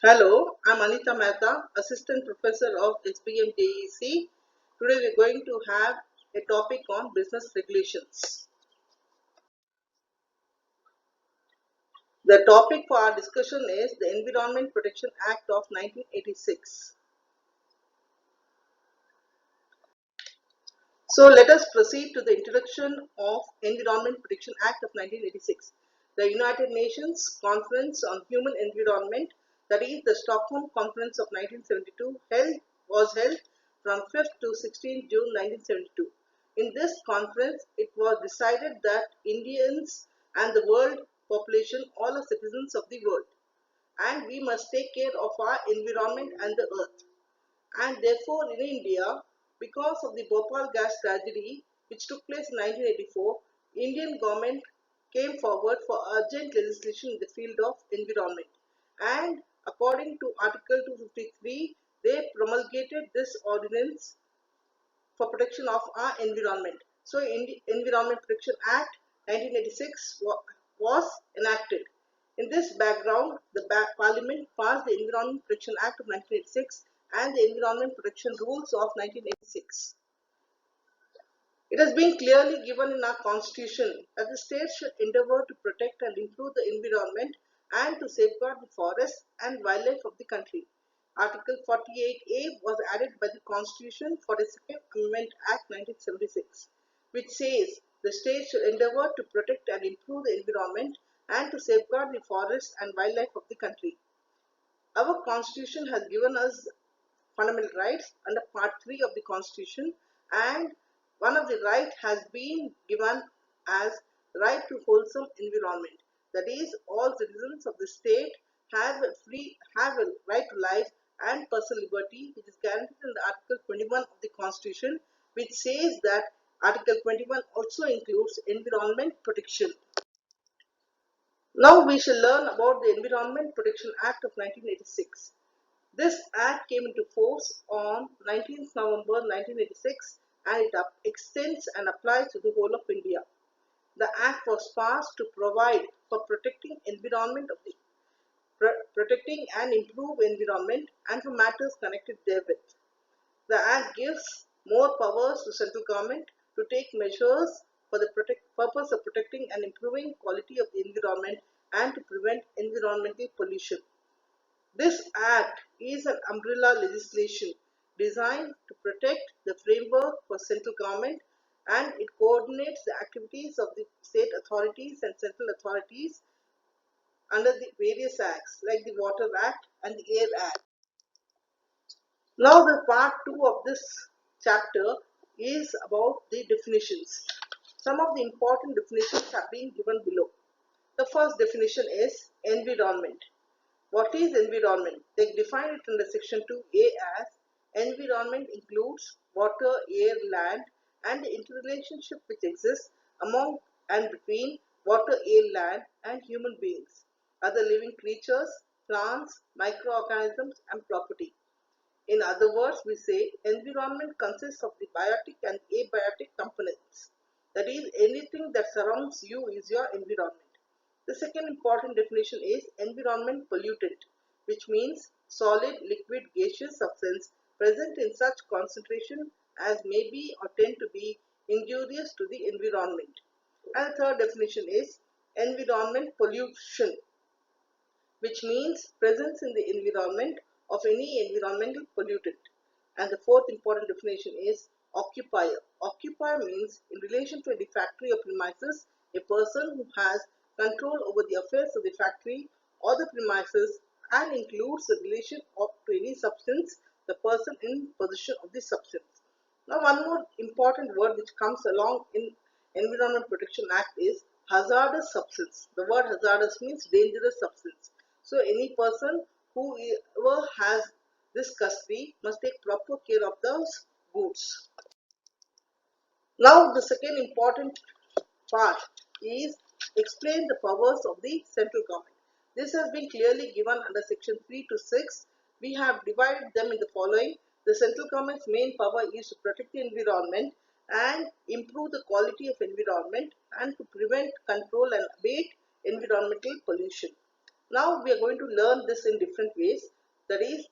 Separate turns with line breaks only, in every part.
Hello, I'm Anita Mehta, Assistant Professor of SBM JEC. Today we're going to have a topic on business regulations. The topic for our discussion is the Environment Protection Act of 1986. So let us proceed to the introduction of Environment Protection Act of 1986. The United Nations Conference on Human Environment, that is the Stockholm Conference of 1972, was held from 5th to 16th June 1972. In this conference, it was decided that Indians and the world population all are citizens of the world, and we must take care of our environment and the earth. And therefore, in India, because of the Bhopal gas tragedy which took place in 1984, Indian government came forward for urgent legislation in the field of environment. And according to Article 253, they promulgated this ordinance for protection of our environment. So, Environment Protection Act 1986 was enacted. In this background, the Parliament passed the Environment Protection Act of 1986 and the Environment Protection Rules of 1986. It has been clearly given in our Constitution that the states should endeavour to protect and improve the environment and to safeguard the forests and wildlife of the country. Article 48A was added by the Constitution for the Second Amendment Act 1976, which says the states should endeavour to protect and improve the environment and to safeguard the forests and wildlife of the country. Our Constitution has given us fundamental rights under Part 3 of the Constitution, and one of the right has been given as right to wholesome environment. That is, all citizens of the state have a right to life and personal liberty, which is guaranteed in the Article 21 of the Constitution, which says that Article 21 also includes environment protection. Now we shall learn about the Environment Protection Act of 1986. This act came into force on 19th November 1986 and it extends and applies to the whole of India. The act was passed to provide for protecting environment of the protecting and improve environment and for matters connected therewith. The act gives more powers to central government to take measures for the purpose of protecting and improving quality of the environment and to prevent environmental pollution. This act is an umbrella legislation designed to protect the framework for central government, and it coordinates the activities of the state authorities and central authorities under the various acts like the Water Act and the Air Act. Now the part 2 of this chapter is about the definitions. Some of the important definitions have been given below. The first definition is environment. What is environment? They define it under section 2A as environment includes water, air, land and the interrelationship which exists among and between water, air, land and human beings, other living creatures, plants, microorganisms and property. In other words, we say environment consists of the biotic and abiotic components. That is, anything that surrounds you is your environment. The second important definition is environment pollutant, which means solid, liquid, gaseous substance present in such concentration as may be or tend to be injurious to the environment. And the third definition is environment pollution, which means presence in the environment of any environmental pollutant. And the fourth important definition is occupier. Occupier means in relation to the factory or premises, a person who has control over the affairs of the factory or the premises and includes the relation of to any substance, the person in possession of the substance. Now one more important word which comes along in Environment Protection Act is hazardous substance. The word hazardous means dangerous substance. So any person who ever has this custody must take proper care of those goods. Now the second important part is explain the powers of the central government. This has been clearly given under section 3 to 6. We have divided them in the following. The central government's main power is to protect the environment and improve the quality of environment and to prevent, control and abate environmental pollution. Now we are going to learn this in different ways. That is,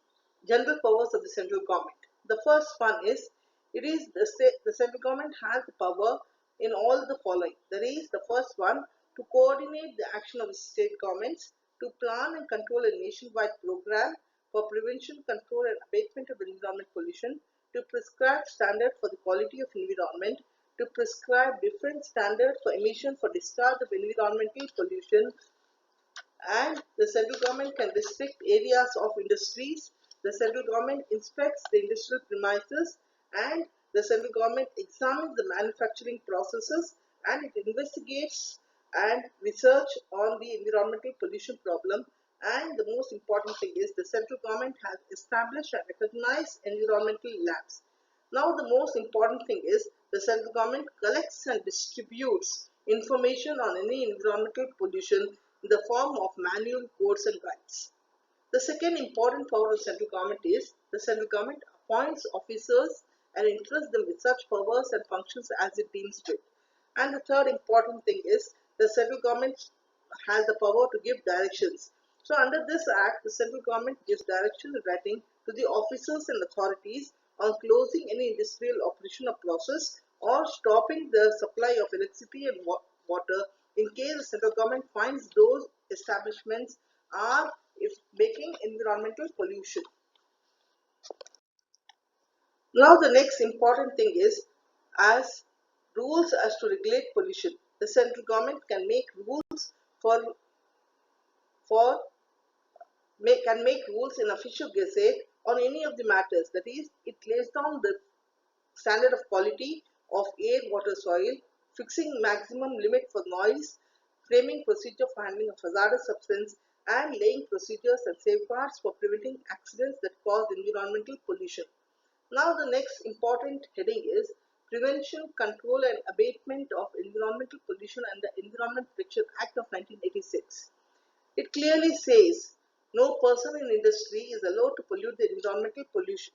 general powers of the central government. The first one is, the central government has the power in all the following. That is, the first one, to coordinate the action of the state governments, to plan and control a nationwide program for prevention, control and abatement of environment pollution, to prescribe standards for the quality of environment, to prescribe different standards for emission for discharge of environmental pollution, and the central government can restrict areas of industries. The central government inspects the industrial premises, and the central government examines the manufacturing processes, and it investigates and research on the environmental pollution problem. And the most important thing is, the central government has established and recognized environmental labs. Now the most important thing is, the central government collects and distributes information on any environmental pollution in the form of manual codes and guides. The second important power of central government is, the central government appoints officers and entrusts them with such powers and functions as it deems fit. And the third important thing is, the central government has the power to give directions. So under this act, the central government gives direction in writing to the officers and authorities on closing any industrial operation or process, or stopping the supply of electricity and water in case the central government finds those establishments are if making environmental pollution. Now the next important thing is, as rules as to regulate pollution. The central government can make rules for for can make rules in official gazette on any of the matters. That is, it lays down the standard of quality of air, water, soil, fixing maximum limit for noise, framing procedure for handling of hazardous substance, and laying procedures and safeguards for preventing accidents that cause environmental pollution. Now the next important heading is Prevention, Control and Abatement of Environmental Pollution and the Environment Protection Act of 1986. It clearly says no person in industry is allowed to pollute the environmental pollution,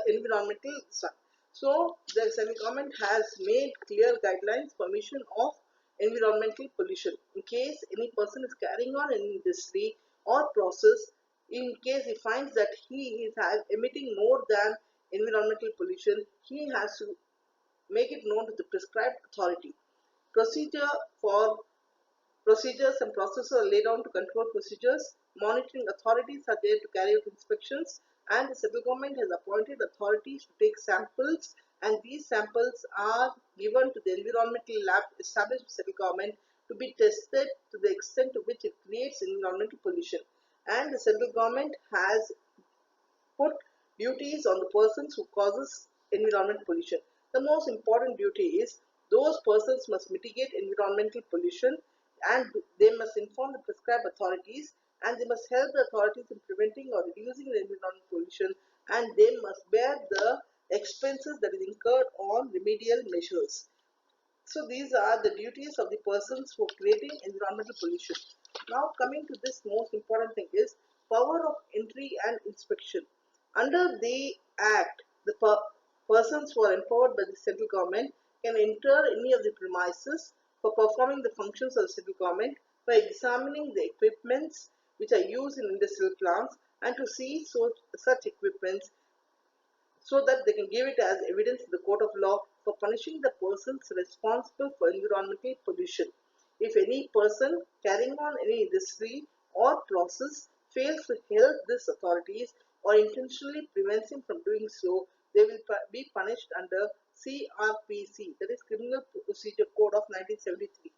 environmental sun. So the central government has made clear guidelines for emission of environmental pollution. In case any person is carrying on an industry or process, in case he finds that he is emitting more than environmental pollution, he has to make it known to the prescribed authority. Procedure for Procedures and processes are laid down to control procedures. Monitoring authorities are there to carry out inspections, and the central government has appointed authorities to take samples, and these samples are given to the environmental lab established by the central government to be tested to the extent to which it creates environmental pollution. And the central government has put duties on the persons who causes environmental pollution. The most important duty is, those persons must mitigate environmental pollution, and they must inform the prescribed authorities, and they must help the authorities in preventing or reducing the environmental pollution, and they must bear the expenses that is incurred on remedial measures. So these are the duties of the persons who are creating environmental pollution. Now coming to this most important thing is power of entry and inspection. Under the Act, the persons who are empowered by the central government can enter any of the premises for performing the functions of the central government, by examining the equipments which are used in industrial plants, and to seize such equipments so that they can give it as evidence in the court of law for punishing the persons responsible for environmental pollution. If any person carrying on any industry or process fails to help these authorities or intentionally prevents him from doing so, they will be punished under CRPC, that is Criminal Procedure Code of 1973.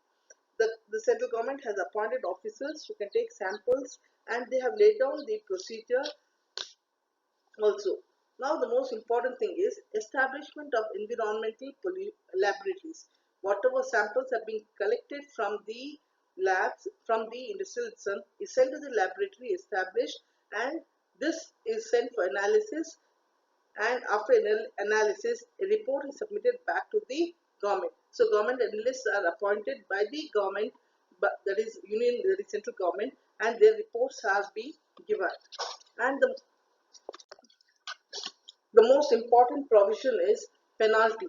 The central government has appointed officers who can take samples, and they have laid down the procedure also. Now the most important thing is establishment of environmental laboratories. Whatever samples have been collected from the labs, from the industrial sun, is sent to the laboratory established, and this is sent for analysis, and after analysis a report is submitted back to the government. So government analysts are appointed by the government, but that is union, that is central government, and their reports have been given. And the most important provision is penalty.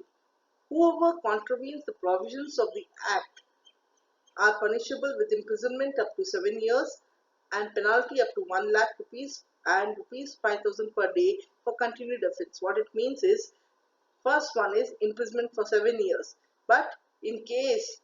Whoever contravenes the provisions of the Act are punishable with imprisonment up to 7 years and penalty up to 1 lakh rupees and rupees 5,000 per day for continued offence. What it means is, first one is imprisonment for 7 years, but in case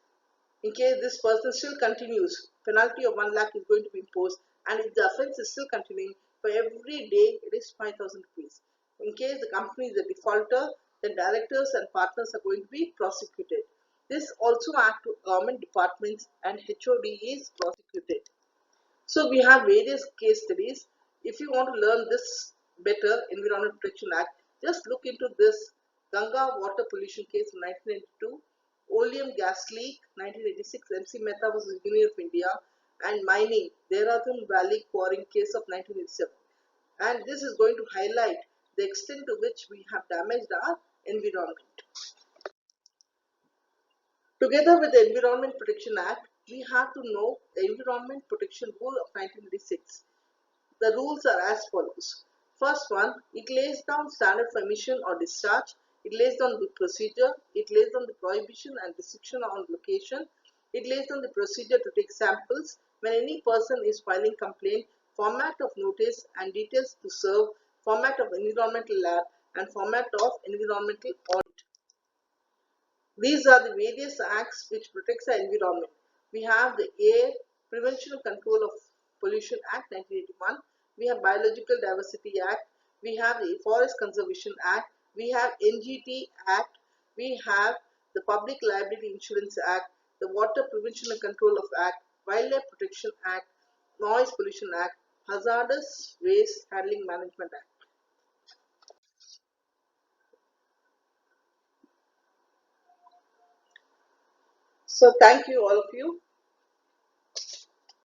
this person still continues, penalty of 1 lakh is going to be imposed, and if the offence is still continuing, for every day it is 5,000 rupees. In case the company is a defaulter, then directors and partners are going to be prosecuted. This also act to government departments and HOD is prosecuted. So we have various case studies. If you want to learn this better, Environment Protection Act, just look into this Ganga water pollution case of 1982, oleum gas leak 1986, MC Mehta vs Union of India, and mining Dehradun Valley quarrying case of 1987. And this is going to highlight the extent to which we have damaged our environment. Together with the Environment Protection Act, we have to know the Environment Protection Rule of 1986. The rules are as follows. First one, it lays down standard for emission or discharge. It lays down the procedure. It lays down the prohibition and restriction on location. It lays down the procedure to take samples when any person is filing complaint, format of notice and details to serve, format of environmental lab, and format of environmental audit. These are the various acts which protects the environment. We have the Air Prevention and Control of Pollution Act 1981. We have Biological Diversity Act. We have the Forest Conservation Act. We have NGT Act. We have the Public Liability Insurance Act, the Water Prevention and Control of Act, Wildlife Protection Act, Noise Pollution Act, Hazardous Waste Handling Management Act. So thank you all of you.